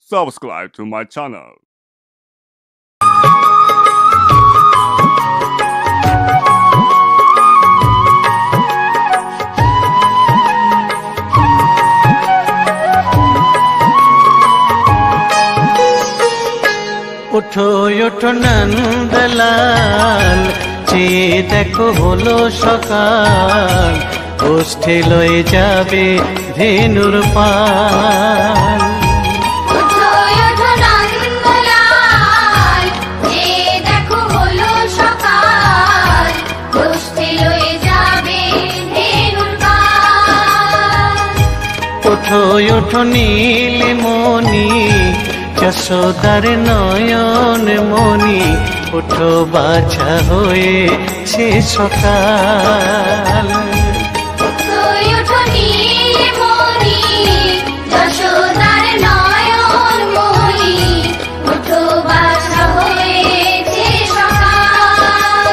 subscribe to my channel. उठो उठो नंदलाल চেয়ে দেখো হলো সকাল ওষ্ঠে লয়ে যাবে ধেনুর পাল উঠো উঠো নন্দলাল চেয়ে দেখো হলো সকাল ওষ্ঠে লয়ে যাবে ধেনুর পাল উঠো উঠো নীলমণি যশোদার নয়ন মণি উঠো বাছা হয়েছে সকাল উঠো উঠো নীলমণি যশোদার নয়ন মণি উঠো বাছা হয়েছে সকাল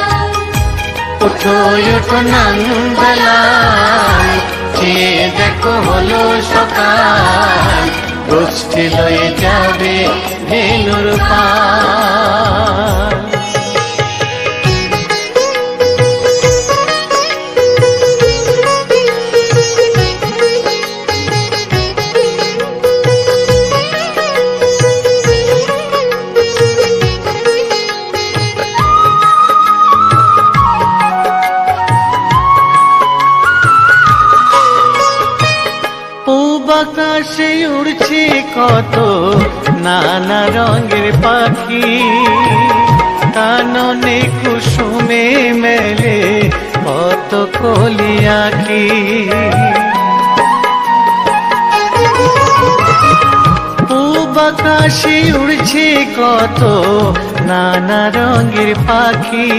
উঠো উঠো নন্দলাল চেয়ে দেখো হলো সকাল গোষ্ঠী লয়ে যাবে ধেনুর পাল আকাশে উড়ছে কত নানা রঙের পাখি কাননে কুসুমে মেলে কত কলি আঁখি পূব আকাশে উড়ছে কত নানা রঙের পাখি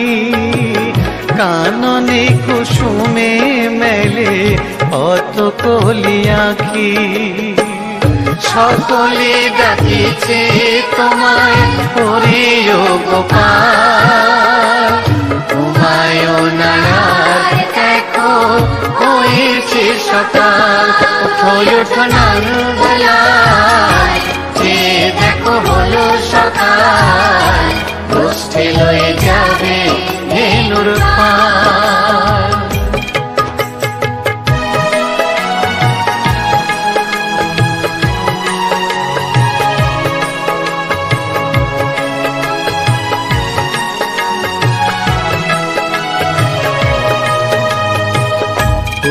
কাননে কুসুমে মেলে কত কলি আঁখি সকলে ডাকিছে তোমায় হরিও গোপাল ঘুমায়ো না আর দেখো হয়েছে সকাল উঠো উঠো নন্দলাল চেয়ে দেখো হলো সকাল গোষ্ঠী লয়ে যাবে ধেনুর পাল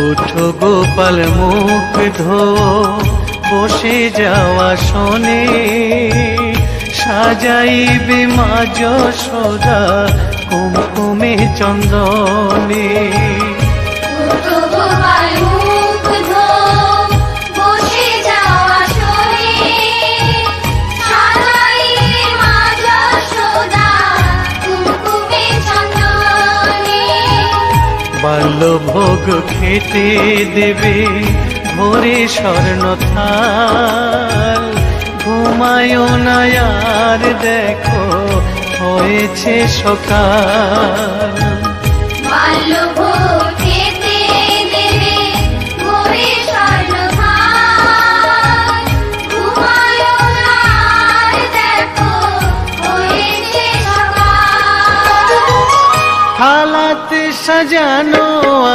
উঠো গোপাল মুখ ধো বসে যাওয়া শোনে সাজাইবে মা যশোদা কুমকুমে চন্দনে উঠো গোপাল মুখ ধো বসে যাওয়া শোনে সাজাইবে মা যশোদা কুমকুমে চন্দনে বাল্যভোগ খেতে দেবে ভোরে স্বর্ণ থাল ঘুমায়ো না আর দেখো হয়েছে সকাল বাল্যভোগ খেতে দেবে ভোরে স্বর্ণ থাল ঘুমায়ো না আর দেখো হয়েছে সকাল থালাতে সাজানো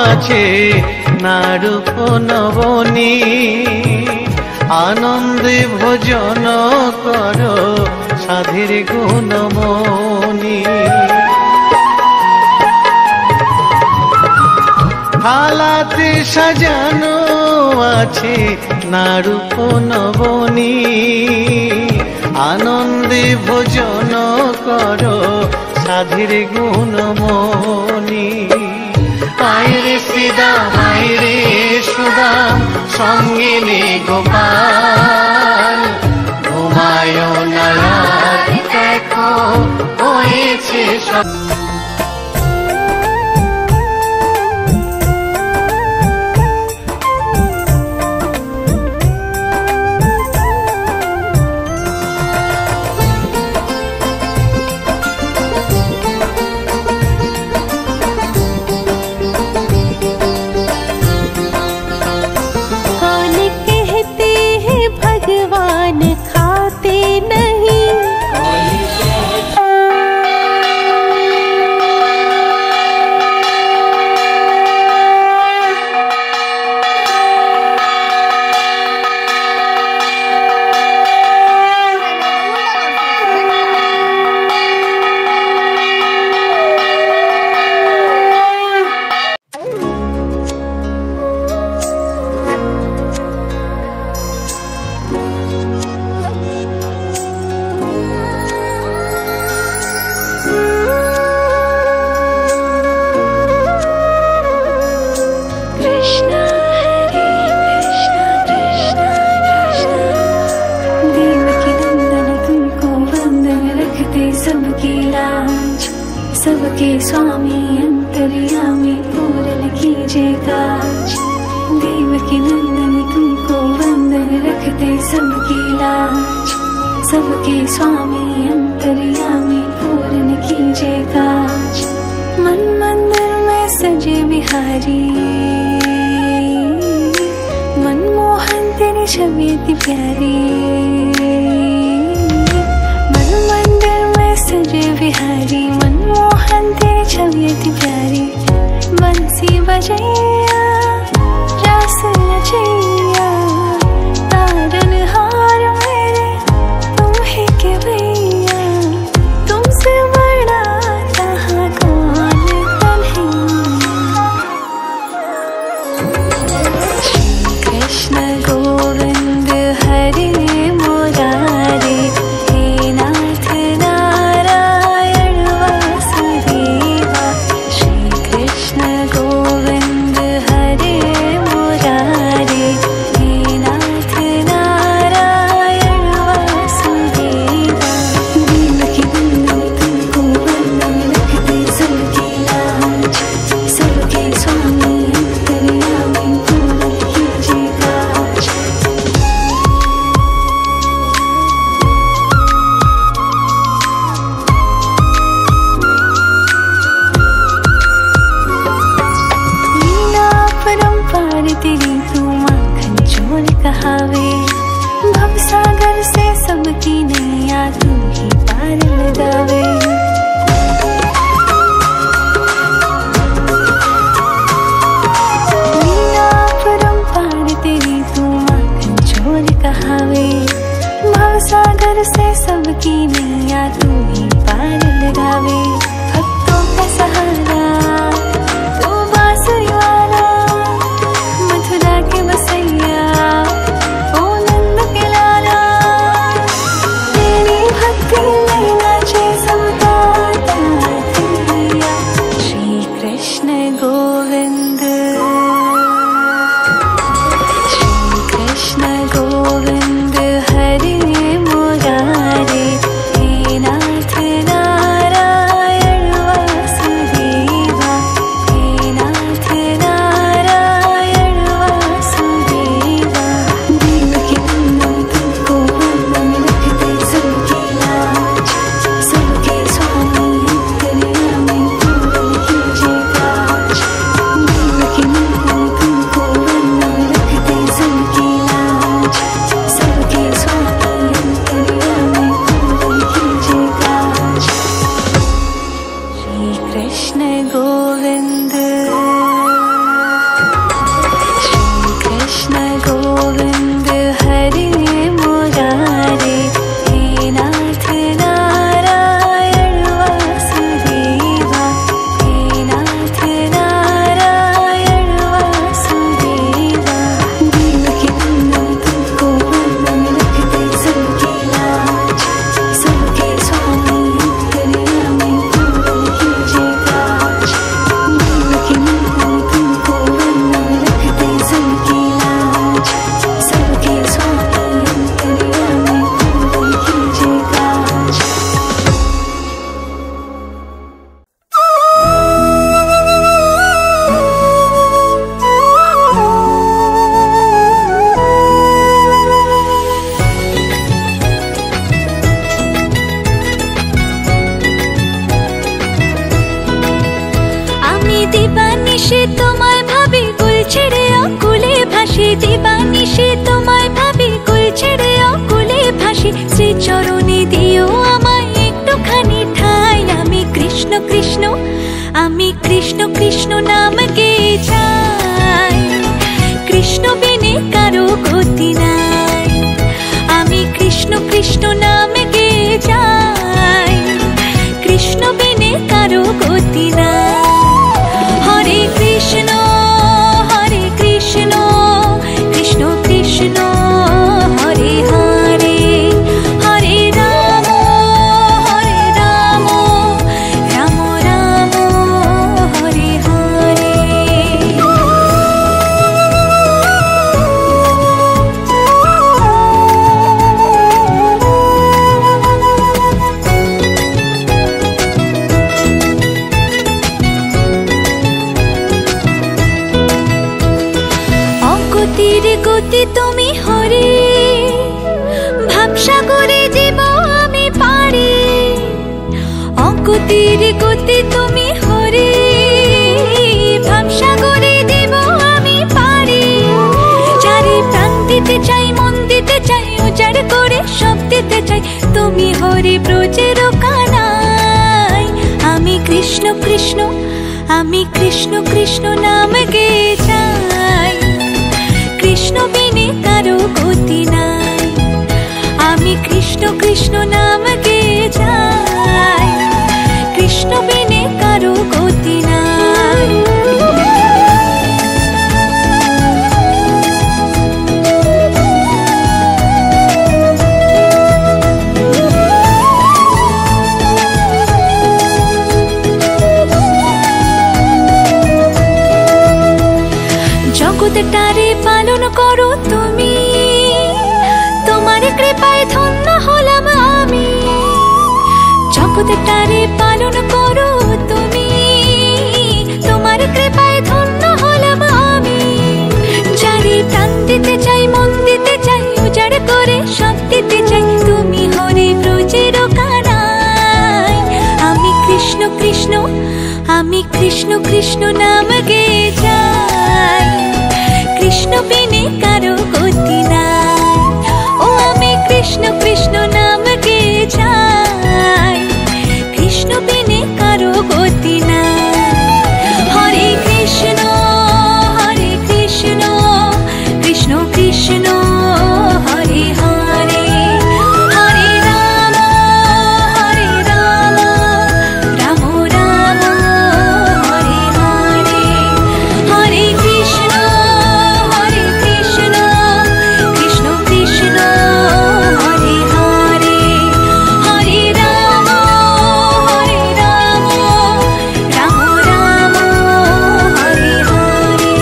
আছে নারূপ নবনী আনন্দে ভোজন করো সাধীর গুণমণি থালাতে সাজানো আছে নারূপ নবনী আনন্দে ভোজন করো সাধীর গুণমণি আয়রে শ্রীদাম আয়রে সুদাম সঙ্গে নে গোপাল ঘুমায়ো না আর দেখো হয়েছে সব कौन कहते हैं भगवान खाते काज। देवकी नंदन तुमको वंदन रखते सबकी लाज। सबके स्वामी अंतर्यामी पूर्ण कीजिए काज। मन मंदिर में सजे बिहारी, मनमोहन तेरी छवि अति प्यारी। मन मंदिर में सजे बिहारी, मनमोहन तेरी छवि अति प्यारी। बंसी बजैया रास रचैया, तारन हार मेरे तुम ही के भैया। तुमसे बड़ा कहाँ कौन कन्हैया। श्री कृष्ण गोविंद हरे मुरारे, हे नाथ नारायण वासुदेवा। श्री कृष्ण गोविंद हरे मुरारे, हे नाथ नारायण वासुदेवा। देवकी नंदन तुमको वंदन रखते सबकी लाज। सबके स्वामी अंतर्यामी पूर्ण कीजिए काज। लीला परंपार तेरी तू माखन चोर कहावे। भवसागर से सबकी नैया तू ही पार लगावे। लीला परंपार तेरी तू माखन चोर कहावे। भवसागर से सबकी नैया तू ही पार लगावे। भक्तों का सहारा तू बांसुरी वाला, मथुरा के बसैया ओ नंद के लाला। तेरी भक्ति में नाचे सबका तातिया। श्री कृष्ण गोविंद, श्री कृष्ण गोविंद हरे मुरारे, हे नाथ नारायण वासुदेवा। हे नाथ नारायण वासुदेवा। देवकी नंदन तुमको वंदन रखते सबकी लाज। सबके स्वामी अंतर्यामी पूर्ण कीजिए काज। देवकी नंदन तुमको वंदन रखते सबकी लाज। सबके स्वामी अंतर्यामी पूर्ण कीजिए काज। श्री कृष्ण गोविंद, श्री कृष्ण गोविंद हरे मुरारे, हे नाथ नारायण वासुदेवा। हे नाथ नारायण वासुदेवा। देवकी नंदन तुमको वंदन रखते सबकी लाज। सबके स्वामी अंतर्यामी पूर्ण कीजिए काज। देवकी नंदन तुमको वंदन रखते सबकी लाज। सबके स्वामी अंतर्यामी पूर्ण कीजिए काज। আমি দিবানিশি তোমায় ভাবি, কুল ছেড়ে অকুলে ভাসি। দিবানিশি তোমায় ভাবি, কুল ছেড়ে অকুলে ভাসি। শ্রীচরণে দিও আমায় একটুখানি ঠাঁই। আমি কৃষ্ণ কৃষ্ণ, আমি কৃষ্ণ কৃষ্ণ নাম গেয়ে যাই। কৃষ্ণ বিনে কারো গতি নাই। আমি কৃষ্ণ কৃষ্ণ নাম গেয়ে যাই। কৃষ্ণ বিনে কারো গতি নাই। হরে কৃষ্ণ কৃষ্ণ কৃষ্ণ হরে হরে, হরে রাম রাম রাম হরে হরে। গতি তুমি হরি, ভাবসাগরে জীব আমি পারি। অগতির গতি তুমি হরি, ভাবসাগরে জীব আমি পারি। চারি প্রাণ দিতে চাই, মন দিতে চাই, উজাড় করে সব দিতে চাই, তুমি হরি ব্রজের কানাই। আমি কৃষ্ণ কৃষ্ণ, আমি কৃষ্ণ কৃষ্ণ নাম গেয়ে যাই, কৃষ্ণ বিনে কারো গতি নাই। আমি কৃষ্ণ কৃষ্ণ নাম গেয়ে যাই, কৃষ্ণ বিনে কারো গতি নাই। জগৎটারে পালন করো তুমি, তোমার কৃপায় ধন্য হলাম আমি। জগৎটারে পালন করো তুমি, তোমার কৃপায় ধন্য হলাম আমি। যারে প্রাণ দিতে চাই, মন দিতে চাই, উজাড় করে সব দিতে চাই, তুমি হরি ব্রজের কানাই। আমি কৃষ্ণ কৃষ্ণ, আমি কৃষ্ণ কৃষ্ণ নাম গেয়ে যাই, কৃষ্ণ বিনে কারো গতি নাই। ও আমি কৃষ্ণ কৃষ্ণ নাম গেয়ে যাই, কৃষ্ণ বিনে কারো গতি নাই। হরে কৃষ্ণ কৃষ্ণ কৃষ্ণ হরে হরে, হরে রাম রাম রাম হরে হরে। হরে কৃষ্ণ কৃষ্ণ কৃষ্ণ হরে হরে, হরে রাম রাম রাম হরে হরে।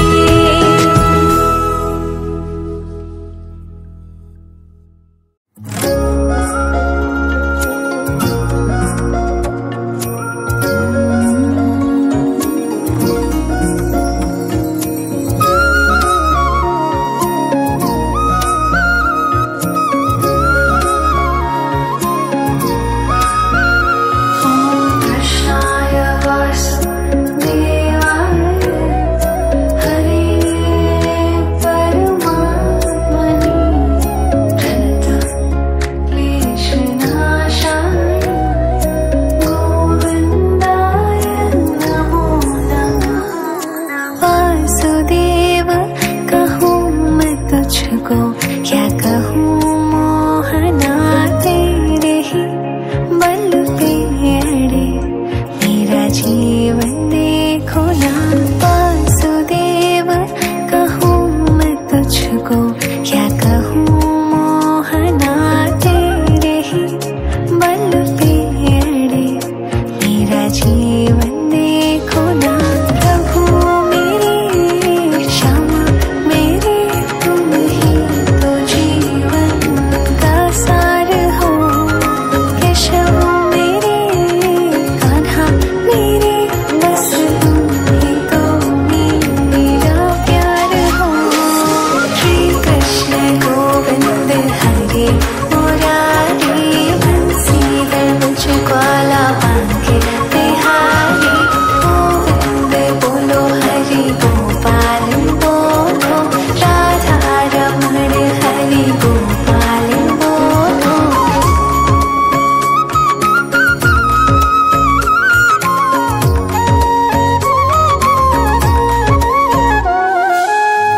कृष्णाय वासुदेवाय हरे परमात्मने प्रणतक्लेशनाशाय गोविन्दाय नमो नमः। वासुदेव कहूँ मैं तुझको, क्या कहूँ मोहना तेरे ही बल पे अड़े मेरा जीवन देखो ना। वासुदेव कहूँ मैं तुझको, क्या कहूँ मोहना तेरे ही बल पे अड़े मेरा जीवन देखो ना। प्रभु मेरे क्षमा मेरे, तुम ही तो जीवन का सार हो। केशव मेरे, कान्हा मेरे, बस तुम ही तो मेरा प्यार हो। श्री कृष्ण गोविंद हरे मुरारी, बंसीधर मुझको बांके बिहारी। गोविंद बोलो हरि गोपाल बोलो, राधा रमण हरि गोपाल बोलो।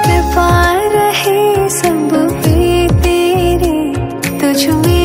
कृपा रहे सब पे तेरे, तुझ में